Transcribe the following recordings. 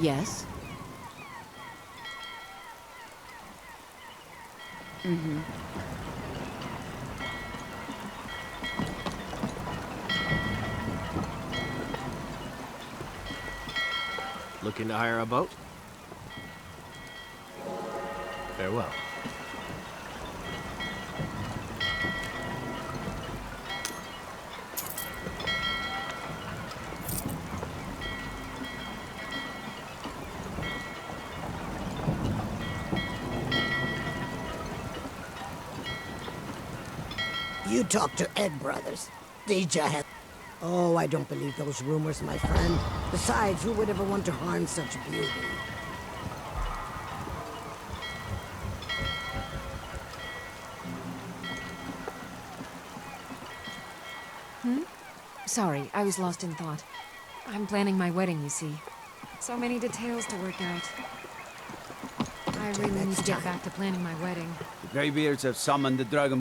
Yes. Mm-hmm. Looking to hire a boat? Farewell. You talk to Ed Brothers. Deja has... Oh, I don't believe those rumors, my friend. Besides, who would ever want to harm such beauty? Sorry, I was lost in thought. I'm planning my wedding, you see. So many details to work out. I really need to get back to planning my wedding. The Greybeards have summoned the dragon.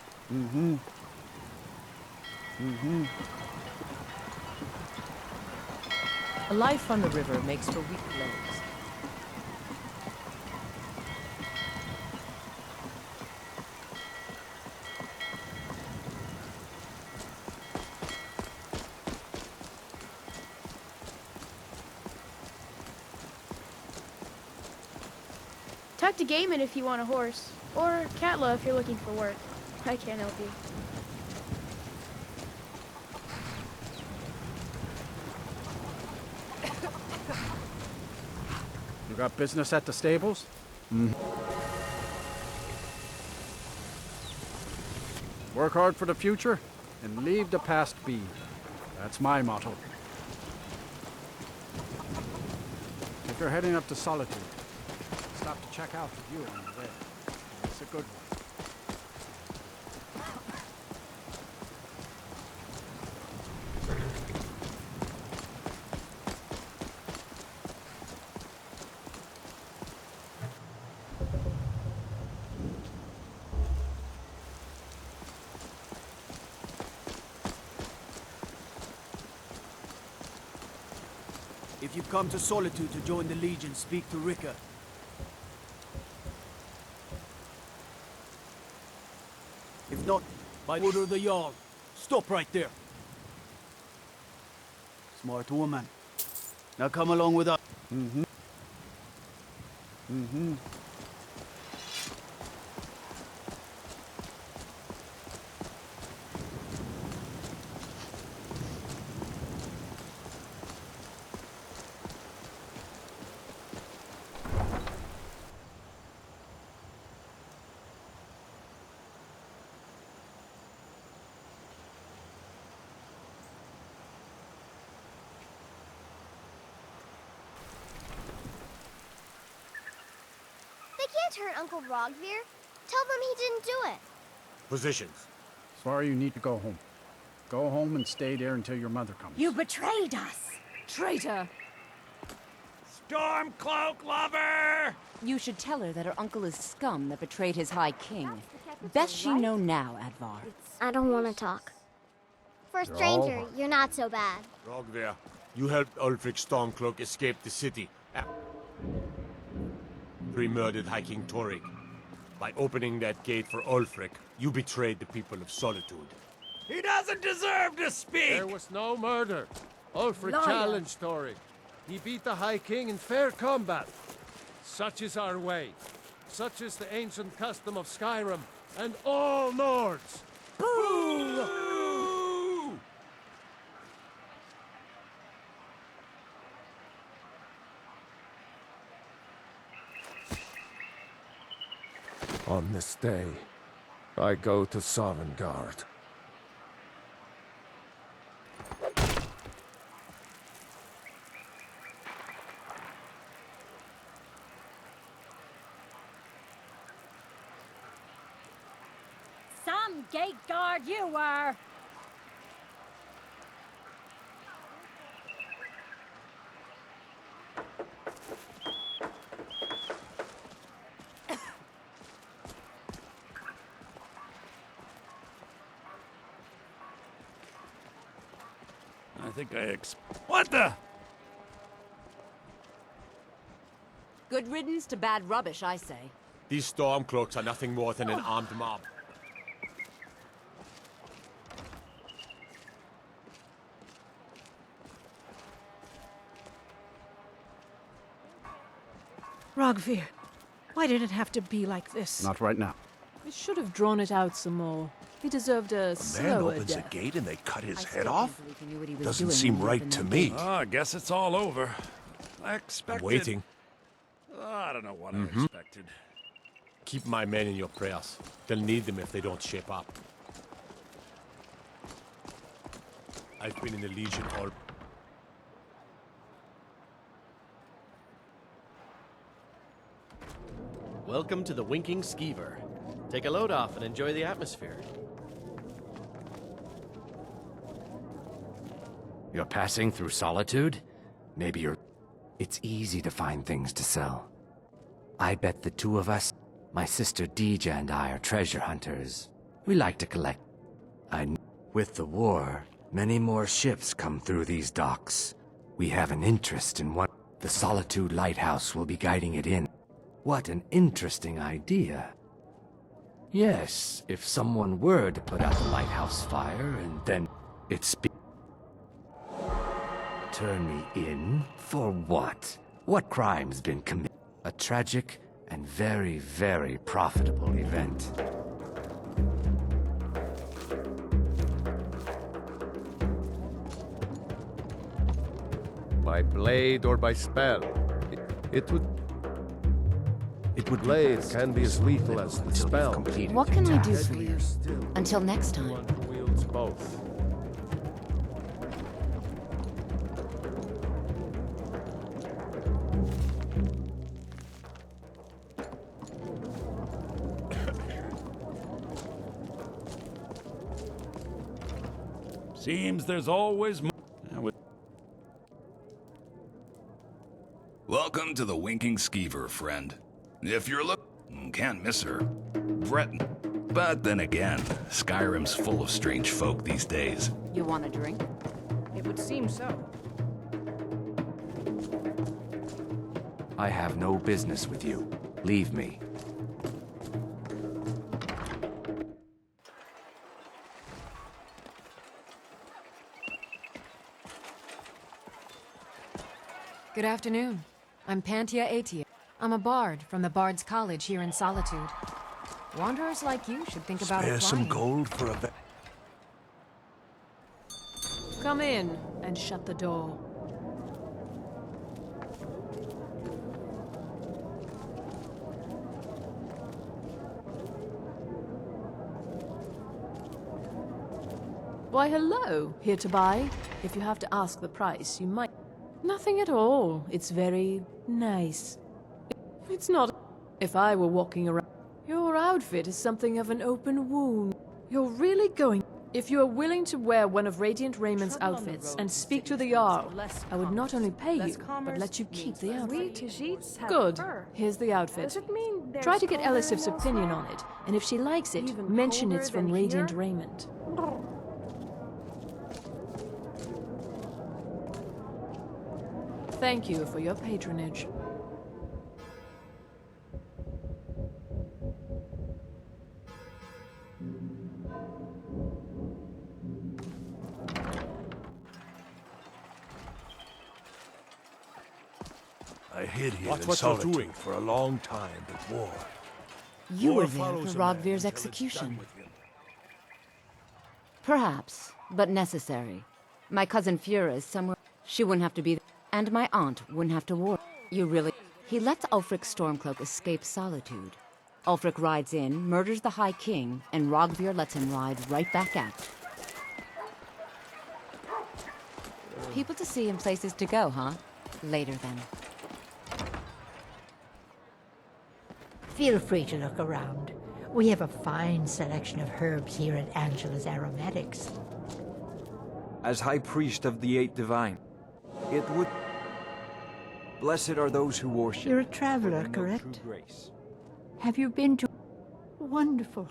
A life on the river makes for weak legs. Talk to Gaiman if you want a horse, or Katla if you're looking for work. I can't help you. You got business at the stables? Work hard for the future and leave the past be. That's my motto. If you're heading up to Solitude, stop to check out the view on the way. It's a good one. If you've come to Solitude to join the Legion, speak to Rika. If not, by order of the Jarl, stop right there. Smart woman. Now come along with us. They can't hurt Uncle Rogvir. Tell them he didn't do it. Positions. Sorry, you need to go home. Go home and stay there until your mother comes. You betrayed us! Traitor! Stormcloak lover! You should tell her that her uncle is scum that betrayed his High King. Best she know now, Advar. I don't want to talk. For a stranger, you're not so bad. Rogvir, you helped Ulfric Stormcloak escape the city. He murdered High King Torrig. By opening that gate for Ulfric, you betrayed the people of Solitude. He doesn't deserve to speak! There was no murder. Ulfric Liar. challenged Thorig. He beat the High King in fair combat. Such is our way. Such is the ancient custom of Skyrim and all Nords. On this day, I go to Sovngarde. Some gate guard you were! I think What the? Good riddance to bad rubbish, I say. These stormcloaks are nothing more than an armed mob. Rogvir, why did it have to be like this? Not right now. We should have drawn it out some more. He deserved a slower opens death. a gate and they cut his I head still off? can't believe he knew what he was Doesn't doing seem when he right opened to that me. gate. Oh, I guess it's all over. I expected... I'm waiting. Oh, I don't know what I expected. Keep my men in your prayers. They'll need them if they don't shape up. I've been in the Legion all... Welcome to the Winking Skeever. Take a load off and enjoy the atmosphere. You're passing through Solitude? Maybe you're... It's easy to find things to sell. I bet the two of us, my sister Dija and I, are treasure hunters. We like to collect. With the war, many more ships come through these docks. We have an interest in what... The Solitude Lighthouse will be guiding it in. What an interesting idea. Yes, if someone were to put out the lighthouse fire and then turn me in? For what? What crime's been committed? A tragic and very, very profitable event. By blade or by spell, it would blade can be as lethal as the spell. What can I do for you? Until next time. One who wields both. Seems there's always more. Welcome to the Winking Skeever, friend. If you're can't miss her. But then again, Skyrim's full of strange folk these days. You want a drink? It would seem so. I have no business with you. Leave me. Good afternoon. I'm Pantia Atia. I'm a bard from the Bard's College here in Solitude. Wanderers like you should think about Spare some applying. gold for a Come in and shut the door. Why, hello. Here to buy? If you have to ask the price, you might... Nothing at all. It's very nice. It's not... If I were walking around... Your outfit is something of an open wound. You're really going... If you are willing to wear one of Radiant Raymond's outfits and speak to the Jarl, I would not only pay you, but let you keep the outfit. Good. Here's the outfit. Try to get Ellisif's opinion on it, and if she likes it, mention it's from Radiant Raymond. Thank you for your patronage. I hid here Watch in what you're Solitude doing. for a long time before. You were there for Rogvir's execution. Perhaps, but necessary. My cousin Fura is somewhere. She wouldn't have to be there, and my aunt wouldn't have to war. You really... He lets Ulfric's Stormcloak escape Solitude. Ulfric rides in, murders the High King, and Rogvir lets him ride right back out. People to see and places to go, huh? Later, then. Feel free to look around. We have a fine selection of herbs here at Angela's Aromatics. As High Priest of the Eight Divine, it would... Blessed are those who worship. You're a traveler, correct? Have you been to... Wonderful.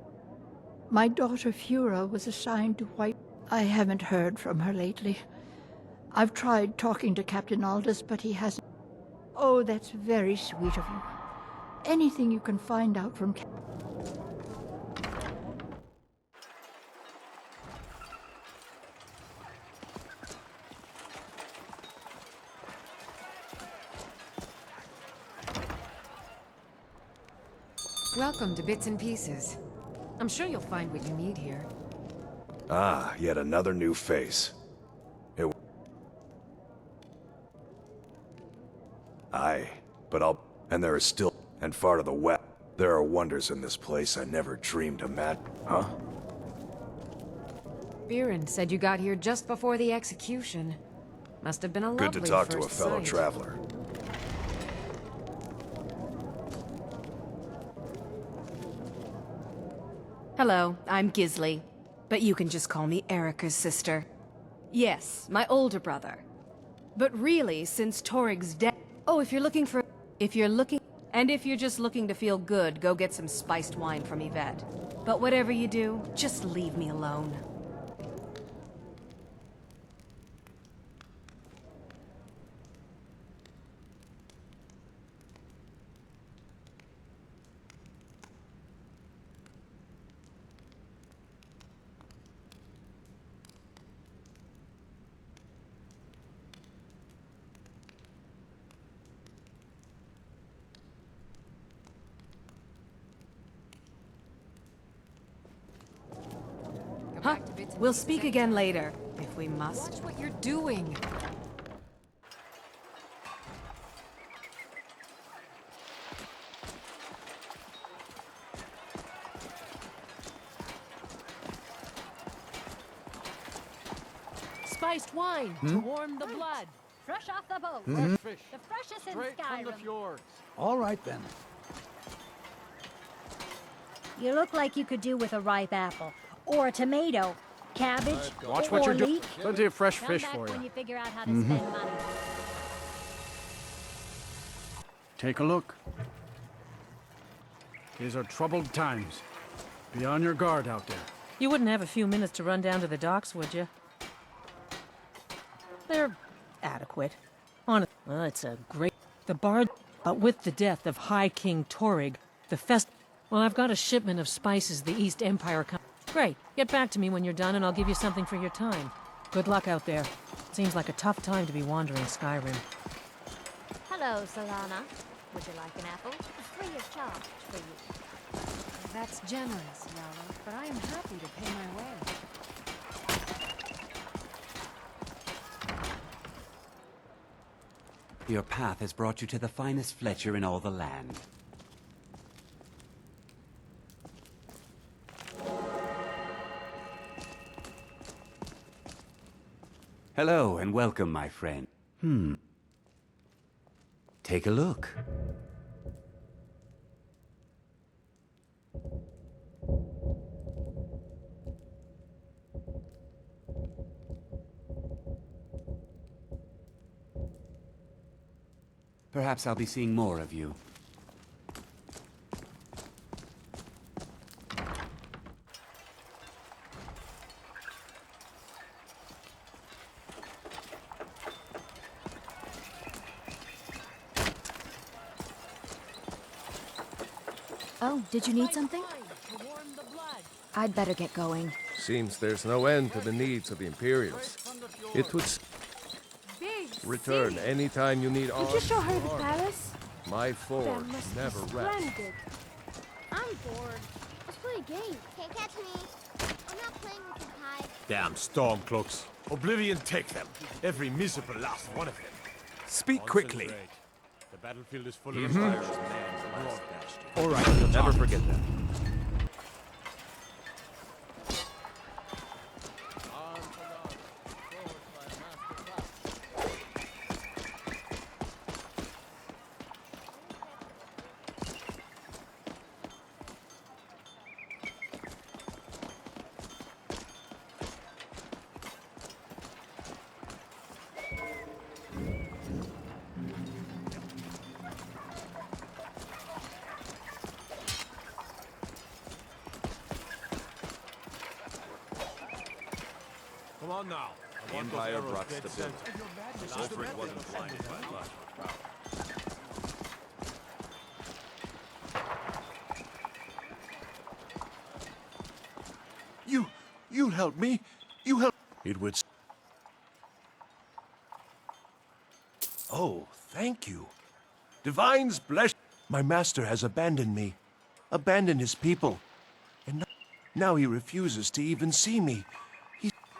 My daughter Fura was assigned to White... I haven't heard from her lately. I've tried talking to Captain Aldous, but he hasn't... Oh, that's very sweet of you. Anything you can find out from... Welcome to Bits and Pieces. I'm sure you'll find what you need here. Ah, yet another new face. Aye, but I'll... And there is still... And far to the west, there are wonders in this place I never dreamed of, Matt. Huh? Viren said you got here just before the execution. Must have been a lovely Good to talk to a first fellow sight. traveler. Hello, I'm Gisli, but you can just call me Erica's sister. Yes, my older brother. But really, since Torig's death... Oh, if you're looking... And if you're just looking to feel good, go get some spiced wine from Yvette. But whatever you do, just leave me alone. Huh? We'll speak again later, if we must. Watch what you're doing. Spiced wine to warm the blood. Fresh off the boat. Fresh fish. The freshest in Straight from the Skyrim. fjords. All right, then. You look like you could do with a ripe apple. Or a tomato. Cabbage. Watch or what you're doing. leek. Plenty of fresh Come fish back for when you. you figure out how to spend money. Take a look. These are troubled times. Be on your guard out there. You wouldn't have a few minutes to run down to the docks, would you? They're adequate. Honestly, it's a great... The bard... But with the death of High King Torig, the Well, I've got a shipment of spices the East Empire... Great. Get back to me when you're done and I'll give you something for your time. Good luck out there. Seems like a tough time to be wandering Skyrim. Hello, Solana. Would you like an apple? Free of charge for you. That's generous, Yara, but I am happy to pay my way. Your path has brought you to the finest Fletcher in all the land. Hello and welcome, my friend. Take a look. Perhaps I'll be seeing more of you. Oh, did you need something? I'd better get going. Seems there's no end to the needs of the Imperials. It would return anytime you need Did arms. you show her the palace? My forge That must never be rests. splendid. I'm really bored. Let's play a game. Can't catch me. I'm not playing with you, Kai. Damn Stormcloaks. Oblivion take them. Every miserable last one of them. Speak quickly. The battlefield is full of inspirers. All right, you'll never forget that. Come on now. The Empire brought stability. Ulfric wasn't blinded by lust or power. You helped me. You helped. It would. Oh, thank you. Divines bless. My master has abandoned me, abandoned his people, and now he refuses to even see me.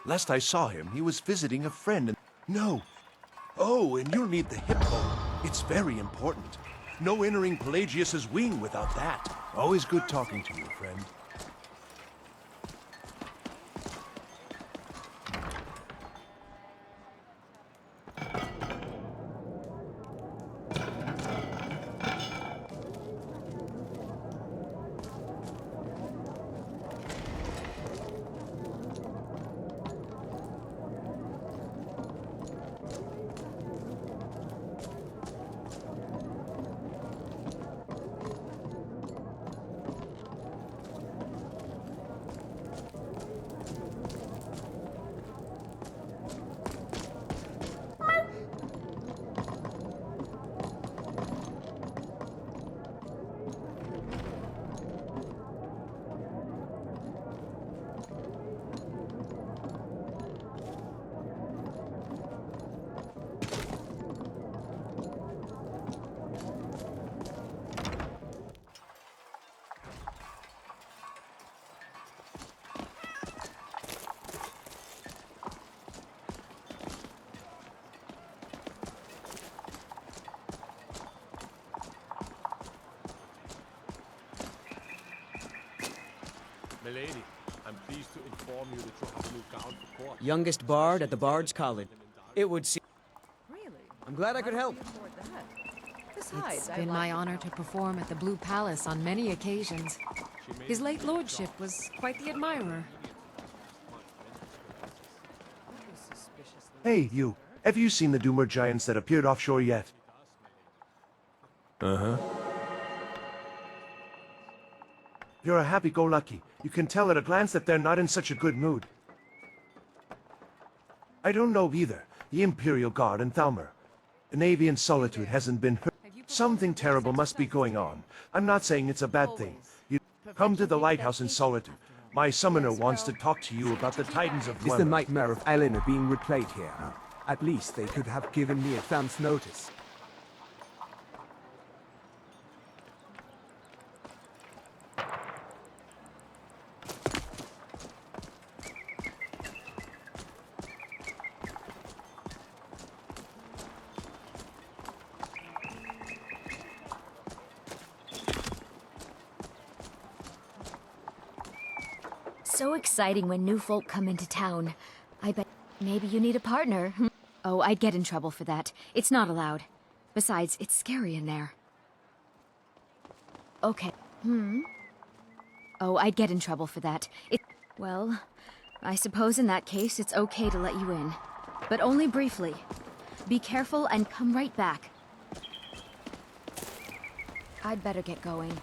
Last I saw him, he was visiting a friend and... No. Oh, and you'll need the hippo. It's very important. No entering Pelagius's wing without that. Always good talking to you, friend. Milady, I'm pleased to inform you that you have a new gown for court. Youngest bard at the Bard's College. It would seem... Really? I'm glad I could help. Besides, It's been my honor to perform at the Blue Palace on many occasions. His late lordship was quite the admirer. Hey, you. Have you seen the Doomer giants that appeared offshore yet? Uh-huh. You're a happy-go-lucky. You can tell at a glance that they're not in such a good mood. I don't know either. The Imperial Guard and Thalmor. The Navy in Solitude hasn't been hurt. Something terrible must be going on. I'm not saying it's a bad thing. You come to the lighthouse in Solitude. My summoner wants to talk to you about the Titans of It's the nightmare of Eleanor being replayed here. At least they could have given me advance notice. So exciting when new folk come into town. I bet maybe you need a partner. Oh, I'd get in trouble for that. It's not allowed. Besides, it's scary in there. Okay. Oh, I'd get in trouble for that. Well, I suppose in that case it's okay to let you in. But only briefly. Be careful and come right back. I'd better get going.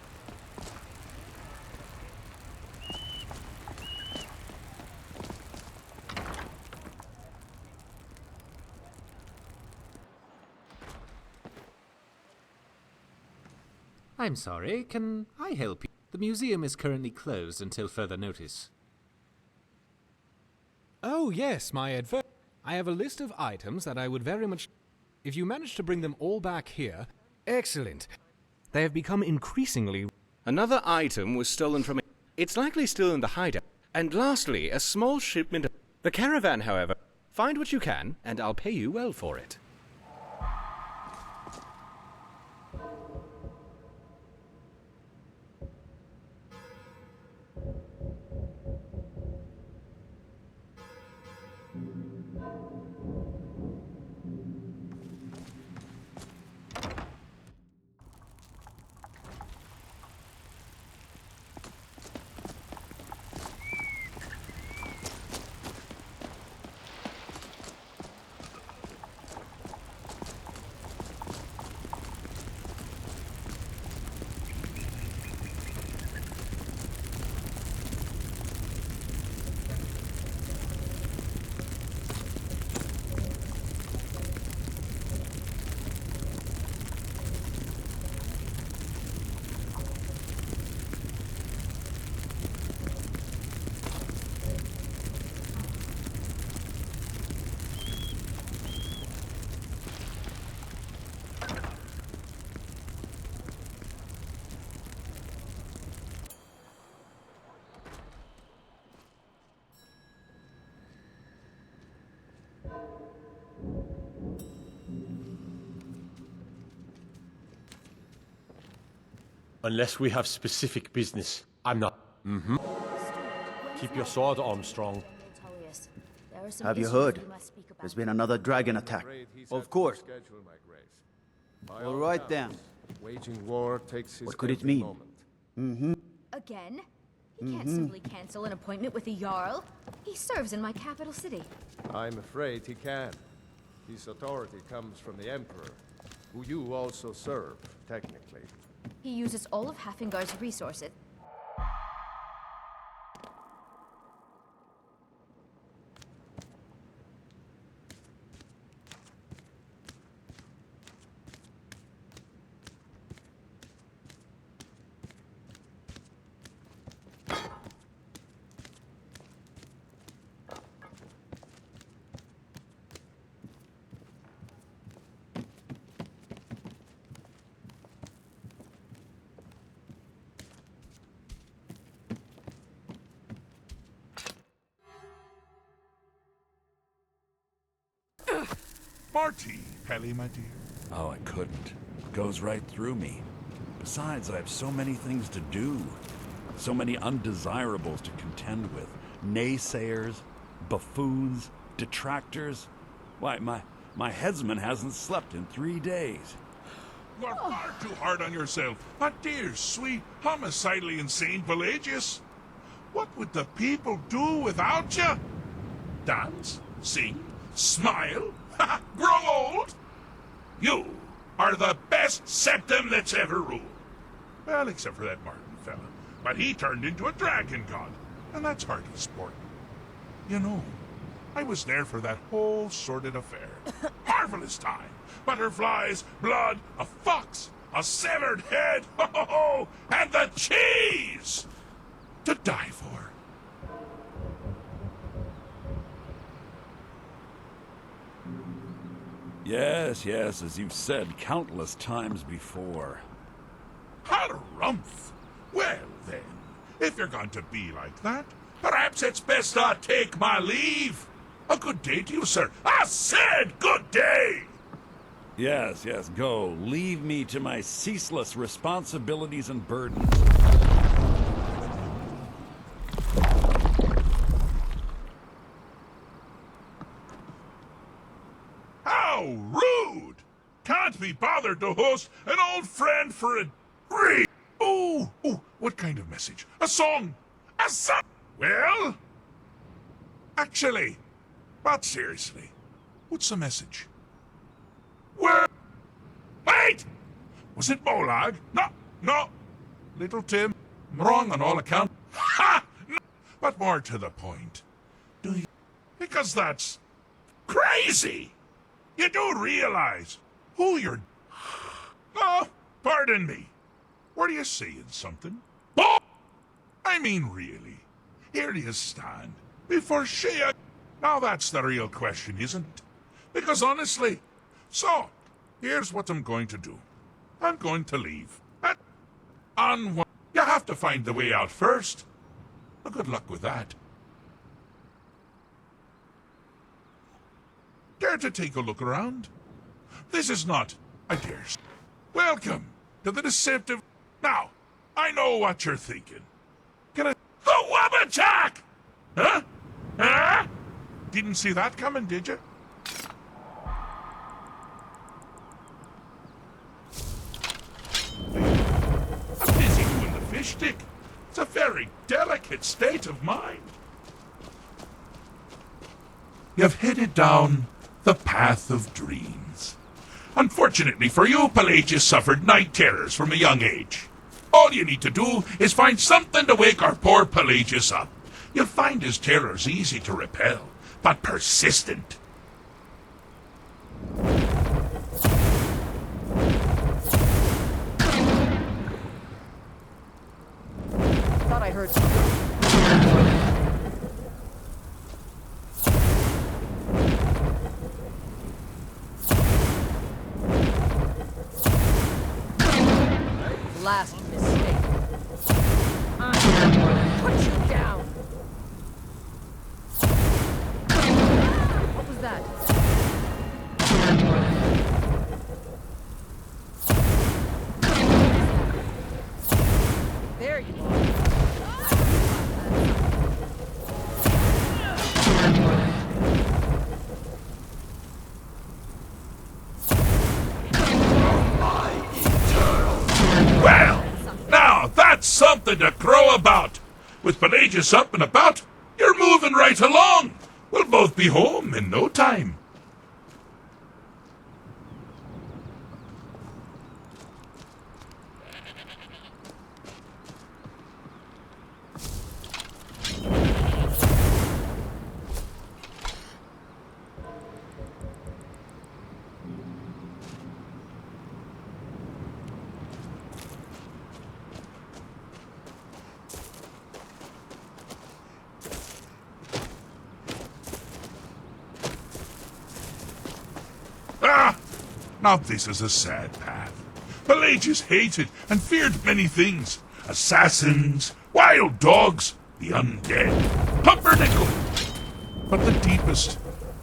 I'm sorry, can I help you? The museum is currently closed until further notice. Oh yes, I have a list of items that I would very much... If you manage to bring them all back here... Excellent. They have become increasingly... Another item was stolen from... It's likely still in the hideout. And lastly, a small shipment of... The caravan, however. Find what you can, and I'll pay you well for it. Unless we have specific business, I'm not. Keep your sword, Armstrong. Have you heard? There's been another dragon attack. Of course. All right then. Waging war takes his What could it mean? Again? He can't simply cancel an appointment with a Jarl. He serves in my capital city. I'm afraid he can. His authority comes from the Emperor, who you also serve, technically. He uses all of Hafingar's resources. Marty, Pelly, my dear. Oh, I couldn't. It goes right through me. Besides, I have so many things to do. So many undesirables to contend with. Naysayers, buffoons, detractors. Why, my headsman hasn't slept in 3 days. You are far too hard on yourself. My dear, sweet, homicidally insane Pelagius. What would the people do without you? Dance? Sing? Smile? Grow old? You are the best septum that's ever ruled. Well, except for that Martin fella. But he turned into a dragon god, and that's hardly sport. You know, I was there for that whole sordid affair. Marvelous time. Butterflies, blood, a fox, a severed head, and the cheese to die for. Yes, yes, as you've said countless times before. Harumph! Well then, if you're going to be like that, perhaps it's best I take my leave. A good day to you, sir. I said good day! Yes, yes, go. Leave me to my ceaseless responsibilities and burdens. How rude! Can't be bothered to host an old friend for a drink. Ooh, what kind of message? A song? A song? Well, actually, but seriously, what's the message? Where? Wait! Was it Molag? No. Little Tim, wrong on all accounts. Ha! No. But more to the point. Do you? Because that's crazy. You do realize who you're... Oh, pardon me. Were you saying something? Oh! I mean, really. Here you stand, before Shea... Now that's the real question, isn't it? Because honestly... So, here's what I'm going to do. I'm going to leave. On one... to find the way out first. Well, good luck with that. Care to take a look around? This is not, I dare say. Welcome to the deceptive... Now, I know what you're thinking. Can I... The Wabachak! Huh? Huh? Didn't see that coming, did you? I'm busy doing the fish stick. It's a very delicate state of mind. You've headed down the path of dreams. Unfortunately for you, Pelagia suffered night terrors from a young age. All you need to do is find something to wake our poor Pelagius up. You'll find his terrors easy to repel, but persistent. Thought I heard last mistake. I'm gonna put you down. What was that? There you are. Well, now that's something to crow about. With Pelagius up and about, you're moving right along. We'll both be home in no time. Now this is a sad path. Pelagius hated and feared many things. Assassins, wild dogs, the undead, pumpernickel. But the deepest,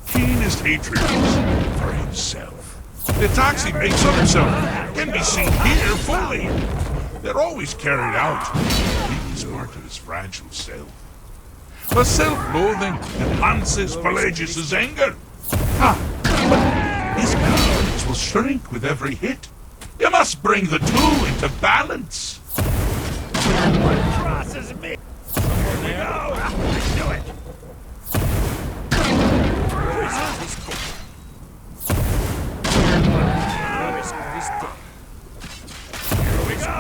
keenest hatred is for himself. The attacks he makes on himself can be seen here fully. They're always carried out in his part of his fragile self. The self-loathing enhances Pelagius's anger. But his will shrink with every hit. You must bring the two into balance. What crosses me? Somewhere we go. I knew it. Here we go.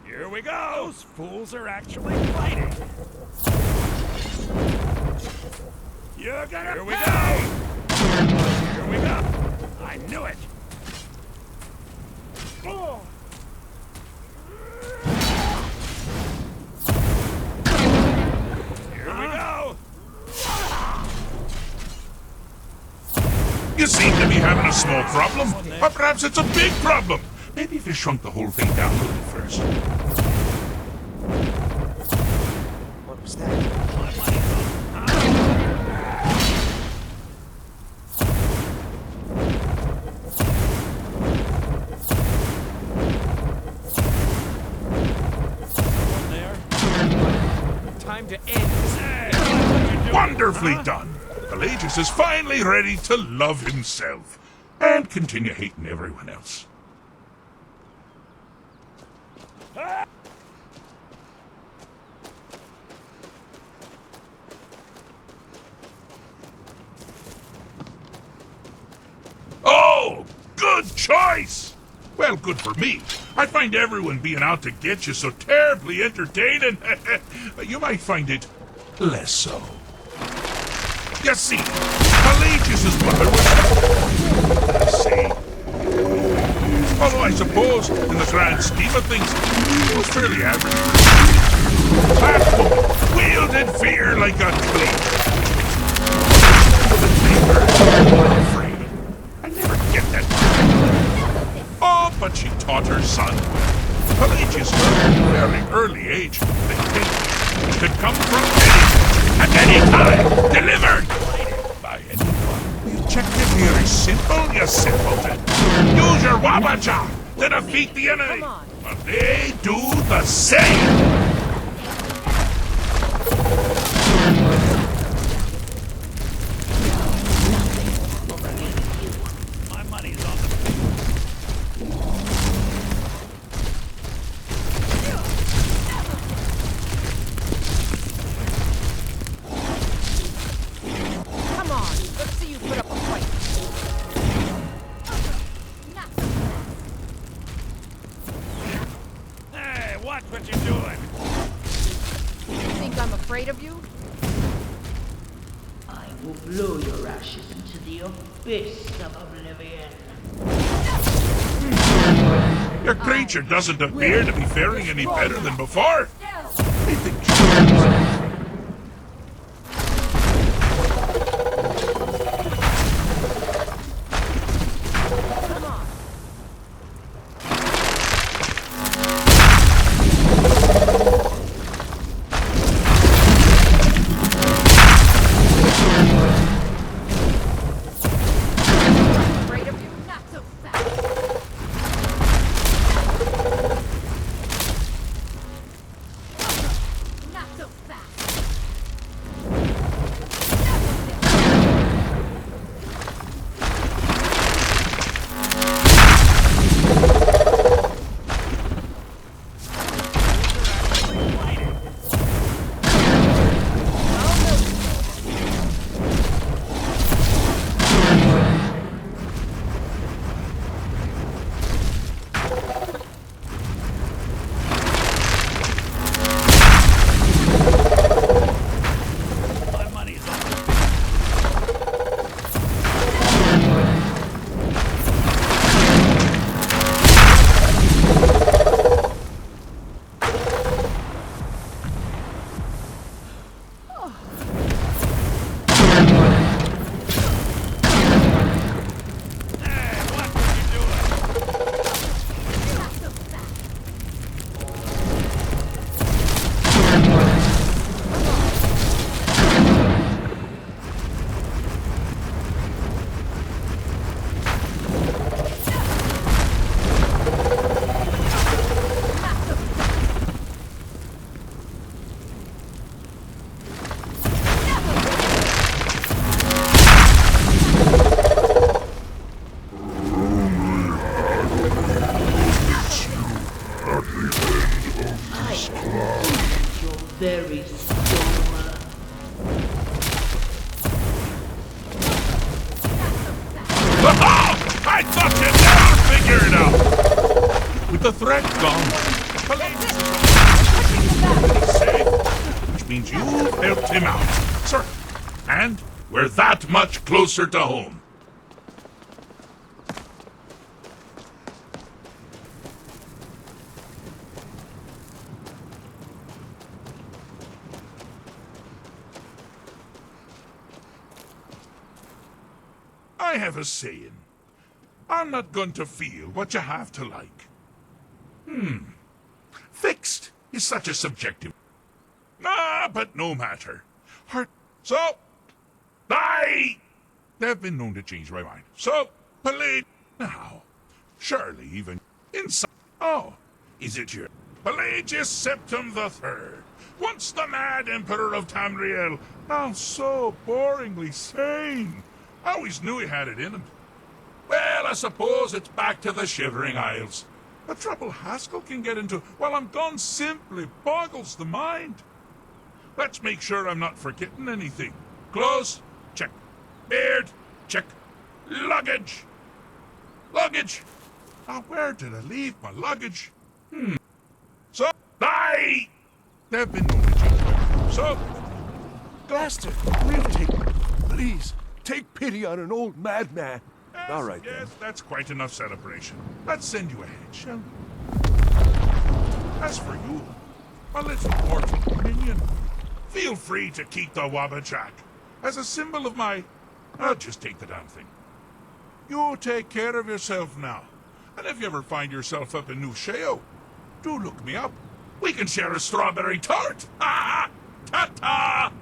Here we go. Those fools are actually fighting. You're gonna Here we go. Here we go! I knew it! Oh. Here we go! You seem to be having a small problem, or perhaps it's a big problem. Maybe if you shrunk the whole thing down a little first. What was that? Time to end this. Wonderfully done! Pelagius is finally ready to love himself and continue hating everyone else. Oh, good choice! Well, good for me. I find everyone being out to get you so terribly entertaining. But you might find it less so. You see, Pelagius' mother was... See? Although I suppose, in the grand scheme of things, it was fairly average. That woman wielded fear like a cleaver. I'm afraid. I never get that part. Oh, but she taught her son well. Pelagia's heard at a very early age that things could come from anything, at any time, delivered by anyone. The objective here is simple, you simpleton. Use your Wabacha to defeat the enemy, but they do the same. Blow your ashes into the abyss of oblivion. Your creature doesn't appear to be faring any better than before. I think very soul. I thought you'd never figure it out! With the threat gone, Pelagia's safe, which means you've helped him out, sir. And we're that much closer to home. I have a saying. I'm not going to feel what you have to like. Fixed is such a subjective... Ah, but no matter. So, they've been known to change my mind. So, Pelagia... Now, surely even inside... Oh, is it your... Pelagius Septim III, once the mad Emperor of Tamriel, now so boringly sane. I always knew he had it in him. Well, I suppose it's back to the Shivering Isles. The trouble Haskell can get into while I'm gone simply boggles the mind. Let's make sure I'm not forgetting anything. Clothes, check. Beard, check. Luggage. Luggage. Now, where did I leave my luggage? So, they've been known to change my mind. So, Master, please, take pity on an old madman. Yes, All right, yes, then. that's quite enough celebration. Let's send you ahead, shall we? As for you, my little mortal minion, feel free to keep the Wabachak as a symbol of my... I'll just take the damn thing. You take care of yourself now. And if you ever find yourself up in New Sheo, Do look me up. We can share a strawberry tart. Ha ha! Ta-ta!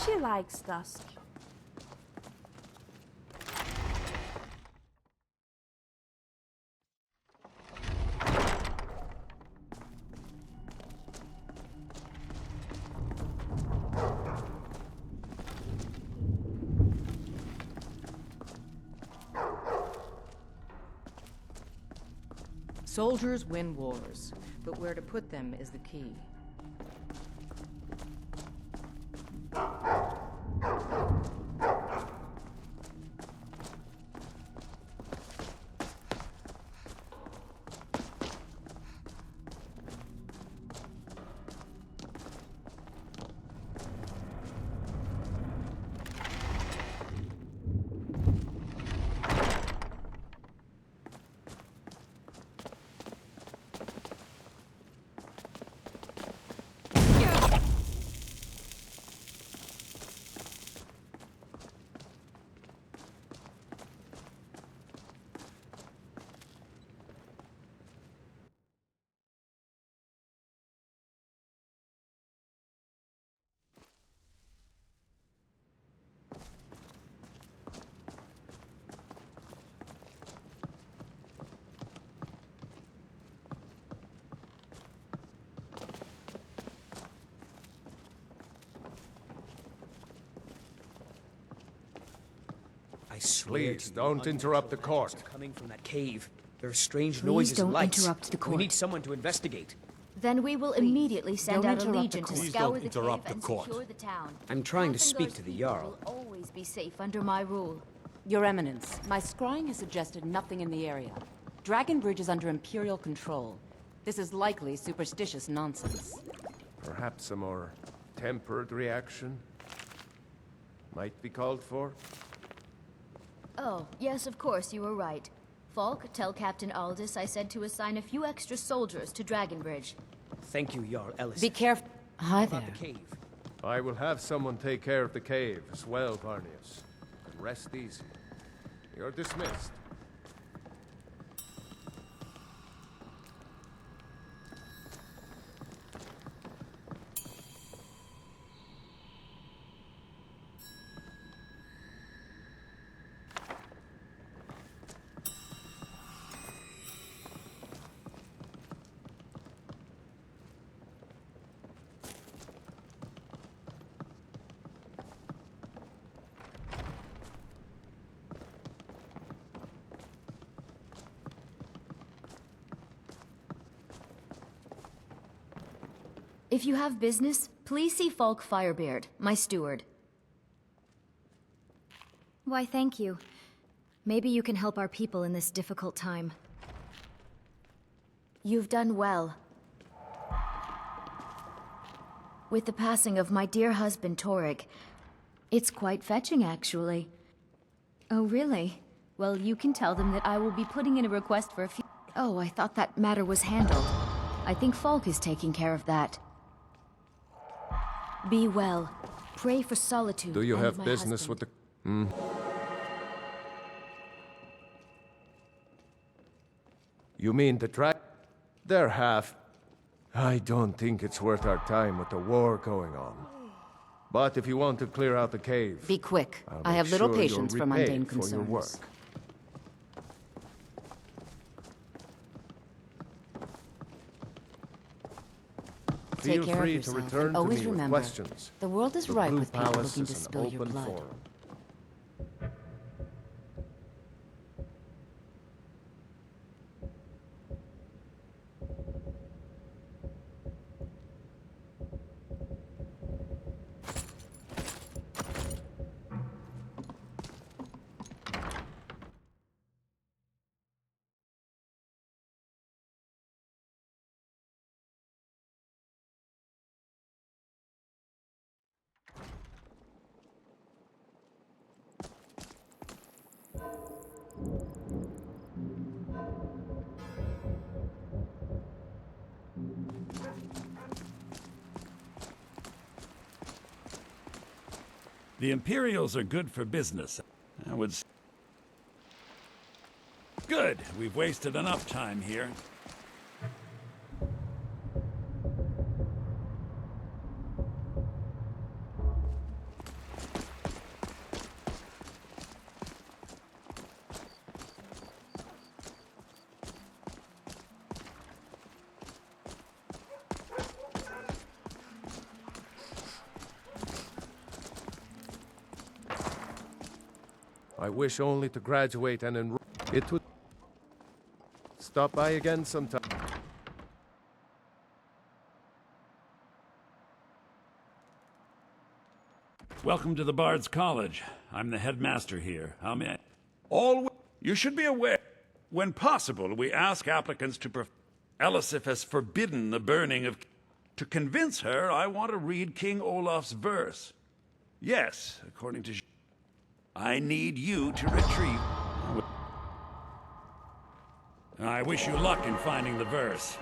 She likes dusk. Soldiers win wars, but where to put them is the key. I swear Please, don't interrupt the court. Coming from that cave. There are strange Please noises don't and lights. interrupt the court. We need someone to investigate. Then we will immediately send don't out a interrupt legion the to court. scour Please the don't interrupt cave and the court. secure the town. I'm trying to speak Athengar's to the people Jarl. will always be safe under my rule. Your Eminence, my scrying has suggested nothing in the area. Dragon Bridge is under Imperial control. This is likely superstitious nonsense. Perhaps a more tempered reaction might be called for? Oh, yes, of course, you were right. Falk, tell Captain Aldous I said to assign a few extra soldiers to Dragonbridge. Thank you, Jarl Ellis. Be careful. Hi About there. the cave. I will have someone take care of the cave as well, Varnius. Rest easy. You're dismissed. If you have business, please see Falk Firebeard, my steward. Why, thank you. Maybe you can help our people in this difficult time. You've done well. With the passing of my dear husband, Torek. It's quite fetching, actually. Oh, really? Well, you can tell them that I will be putting in a request for a few... Oh, I thought that matter was handled. I think Falk is taking care of that. Be well. Pray for Solitude. Do you and have my business husband. with the... You mean the They're half... I don't think it's worth our time with the war going on. But if you want to clear out the cave... Be quick. I'll I make have little sure you'll patience for repay mundane for your concerns. work. Take Feel care of free to yourself, return and to always me with remember, questions. the world is The ripe Blue with people Palace looking to is an spill your open blood. forum. The Imperials are good for business. I would say. Good. We've wasted enough time here. I wish only to graduate and enroll. It would stop by again sometime. Welcome to the Bard's College. I'm the headmaster here. How may I? You should be aware, when possible, we ask applicants to Elisif has forbidden the burning of... To convince her, I want to read King Olaf's verse. Yes, according to... I need you to retrieve... I wish you luck in finding the verse.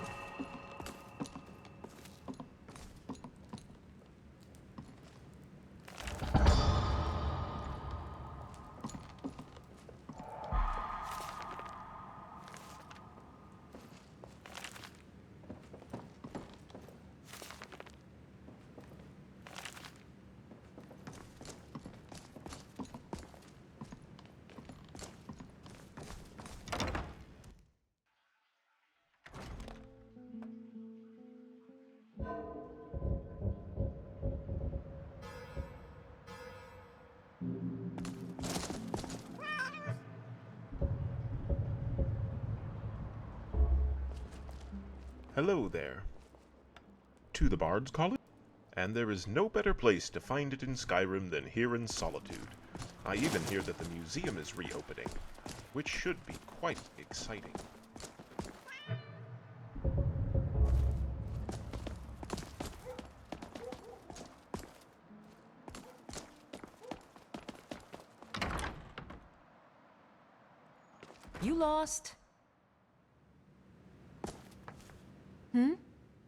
Hello there. To the Bard's College? And there is no better place to find it in Skyrim than here in Solitude. I even hear that the museum is reopening, which should be quite exciting. You lost?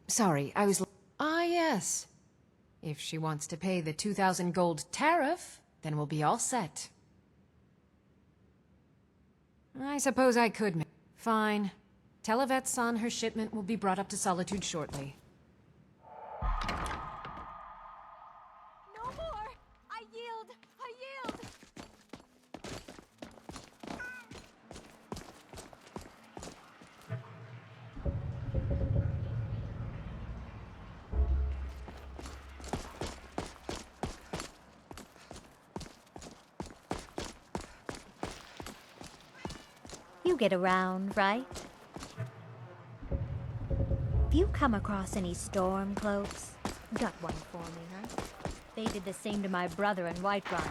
Sorry, I was... Ah, yes. If she wants to pay the 2,000 gold tariff, then we'll be all set. I suppose I could... Fine. Tell Yvette's-san her shipment will be brought up to Solitude shortly. No more! I yield! I yield! You get around, right? If you come across any storm cloaks, got one for me, huh? They did the same to my brother in Whiterun.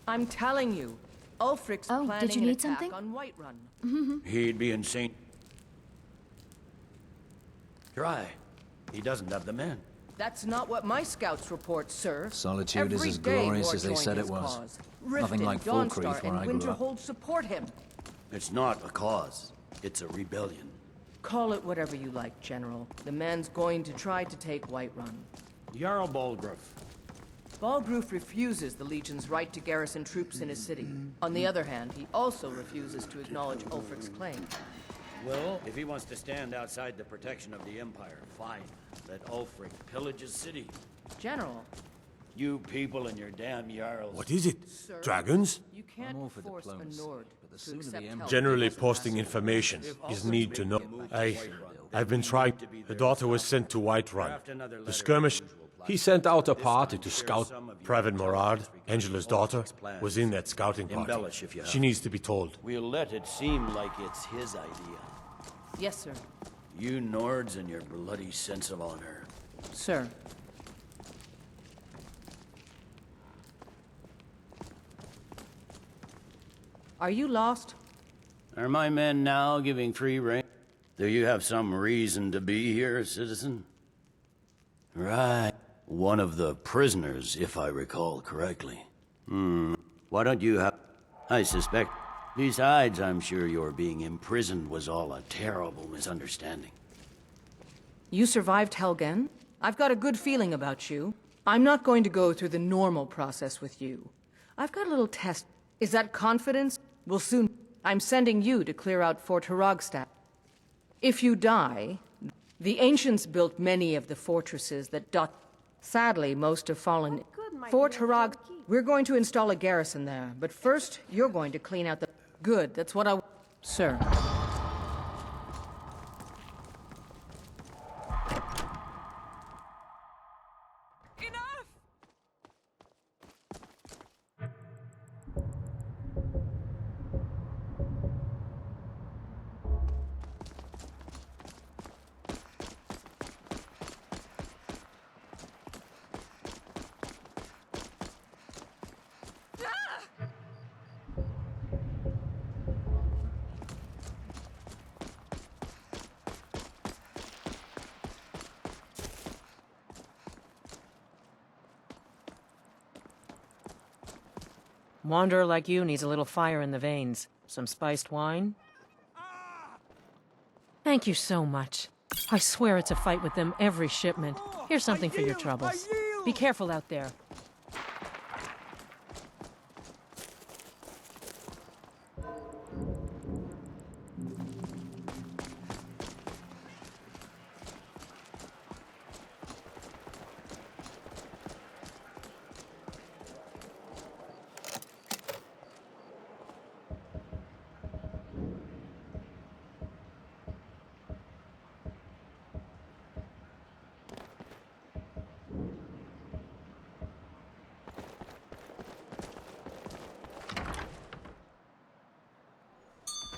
I'm telling you, Ulfric's planning did you an need attack something? on Whiterun. He'd be insane. Try. He doesn't have the men. That's not what my scouts report, sir. Solitude is Every as day glorious more as they join said it his was. cause. Nothing Riften, like Dawnstar, Falkreath where and I grew up. Winterhold support him. It's not a cause. It's a rebellion. Call it whatever you like, General. The man's going to try to take Whiterun. Jarl Balgruuf. Balgruuf refuses the Legion's right to garrison troops in his city. On the other hand, he also refuses to acknowledge Ulfric's claim. Well, if he wants to stand outside the protection of the Empire, fine. Let Ulfric pillage his city. General. You people and your damn Jarls. What is it? Sir, Dragons? You can't force a Nord to accept help. Generally posting information is need to know. I've been trying. The daughter was sent to Whiterun. The skirmish. He sent out a party to scout. Private Morard, Angela's daughter, was in that scouting party. Embellish if you have. She needs to be told. We'll let it seem like it's his idea. Yes, sir. You Nords and your bloody sense of honor. Sir. Are you lost? Are my men now giving free rein? Do you have some reason to be here, citizen? Right. One of the prisoners, if I recall correctly. Why don't you have... I suspect... Besides, I'm sure your being imprisoned was all a terrible misunderstanding. You survived Helgen? I've got a good feeling about you. I'm not going to go through the normal process with you. I've got a little test. Is that confidence? We'll soon... I'm sending you to clear out Fort Haragstad. If you die, the ancients built many of the fortresses that dot... Sadly, most have fallen. Fort Harag... We're going to install a garrison there, but first, you're going to clean out the... Good, that's what I... Sir. Wanderer like you needs a little fire in the veins. Some spiced wine? Thank you so much. I swear it's a fight with them every shipment. Here's something for your troubles. Be careful out there.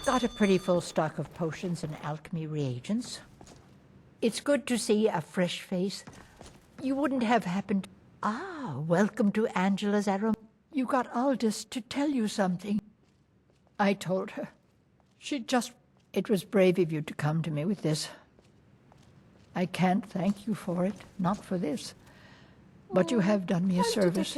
Got a pretty full stock of potions and alchemy reagents. It's good to see a fresh face. You wouldn't have happened... Ah, welcome to Angela's Arum. You got Aldous to tell you something. I told her. She just... It was brave of you to come to me with this. I can't thank you for it, not for this. But you have done me a service.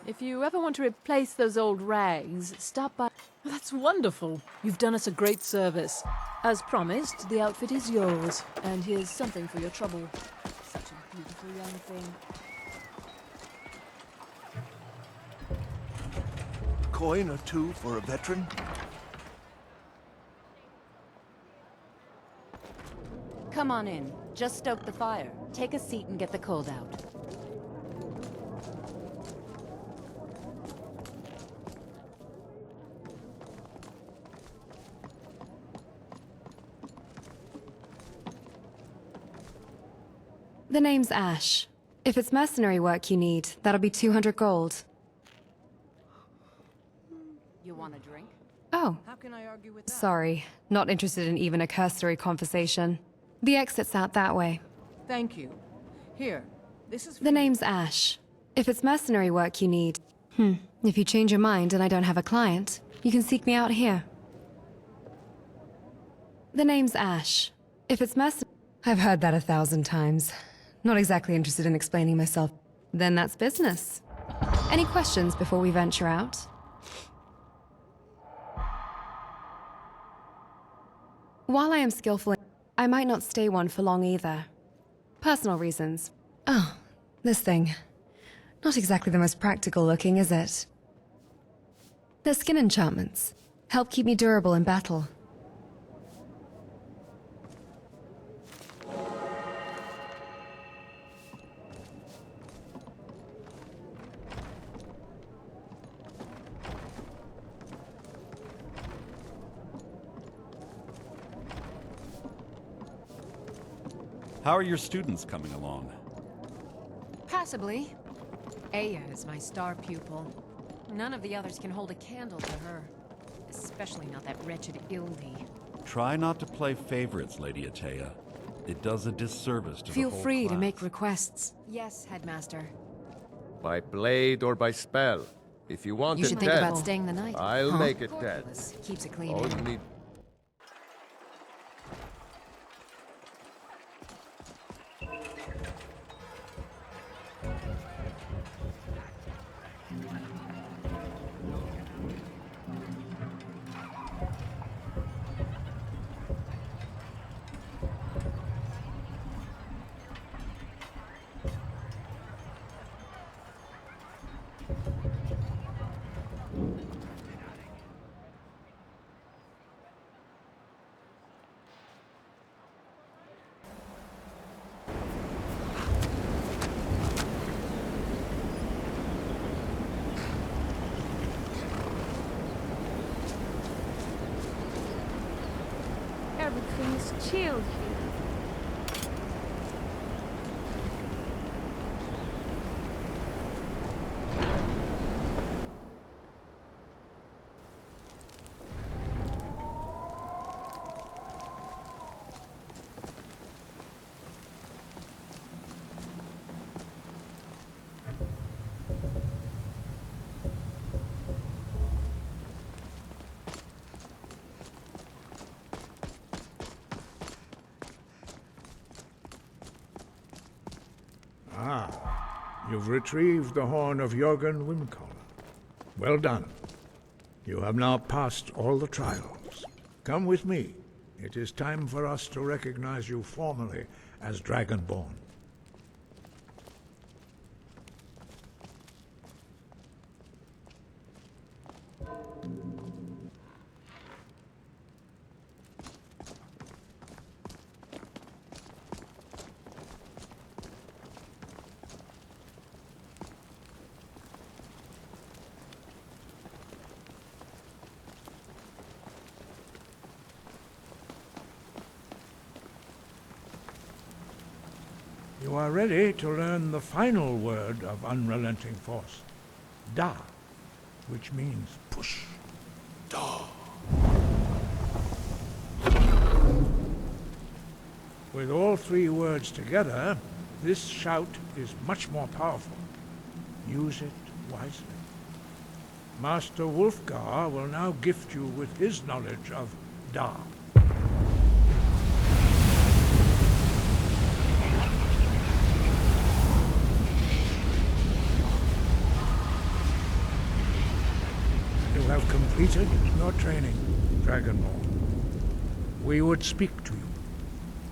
If you ever want to replace those old rags, stop by... That's wonderful. You've done us a great service. As promised, the outfit is yours. And here's something for your trouble. Such a beautiful young thing. Coin or two for a veteran? Come on in. Just stoke the fire. Take a seat and get the cold out. The name's Ash. If it's mercenary work you need, that'll be 200 gold. You want a drink? Oh. How can I argue with that? Sorry, not interested in even a cursory conversation. The exit's out that way. Thank you. Here, this is... The name's Ash. If it's mercenary work you need... If you change your mind and I don't have a client, you can seek me out here. The name's Ash. If it's mercenary... I've heard that 1,000 times. Not exactly interested in explaining myself. Then that's business. Any questions before we venture out? While I am skillful, I might not stay one for long either. Personal reasons. Oh, this thing. Not exactly the most practical looking, is it? They're skin enchantments. Help keep me durable in battle. How are your students coming along? Passably. Aya is my star pupil. None of the others can hold a candle to her. Especially not that wretched Ildi. Try not to play favorites, Lady Atea. It does a disservice to Feel the whole free class. to make requests. Yes, Headmaster. By blade or by spell. If you want You it should think dead, about staying the night. I'll make it dead. Keeps it clean. All you need. Everything is chilled here. You've retrieved the horn of Jörgen Windcaller. Well done. You have now passed all the trials. Come with me. It is time for us to recognize you formally as Dragonborn. You are ready to learn the final word of unrelenting force, Da, which means push. Da. With all three words together, this shout is much more powerful. Use it wisely. Master Wulfgar will now gift you with his knowledge of Da. You have completed your training, Dragonborn. We would speak to you.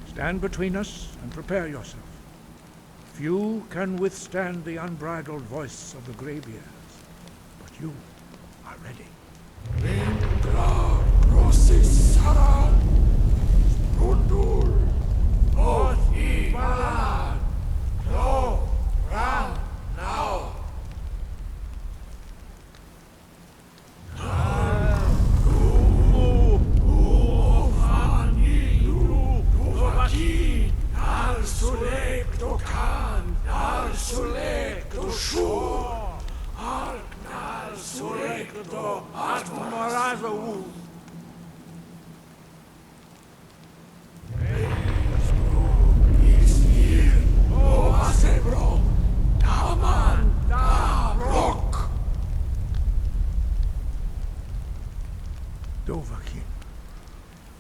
Stand between us and prepare yourself. Few can withstand the unbridled voice of the Greybeards, but you are ready. Dovahkiin,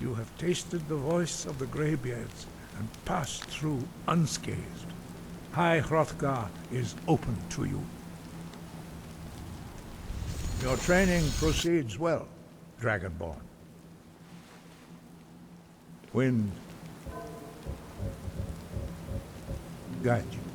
you have tasted the voice of the Greybeards and passed through unscathed. High Hrothgar is open to you. Your training proceeds well, Dragonborn. Wind, guide you.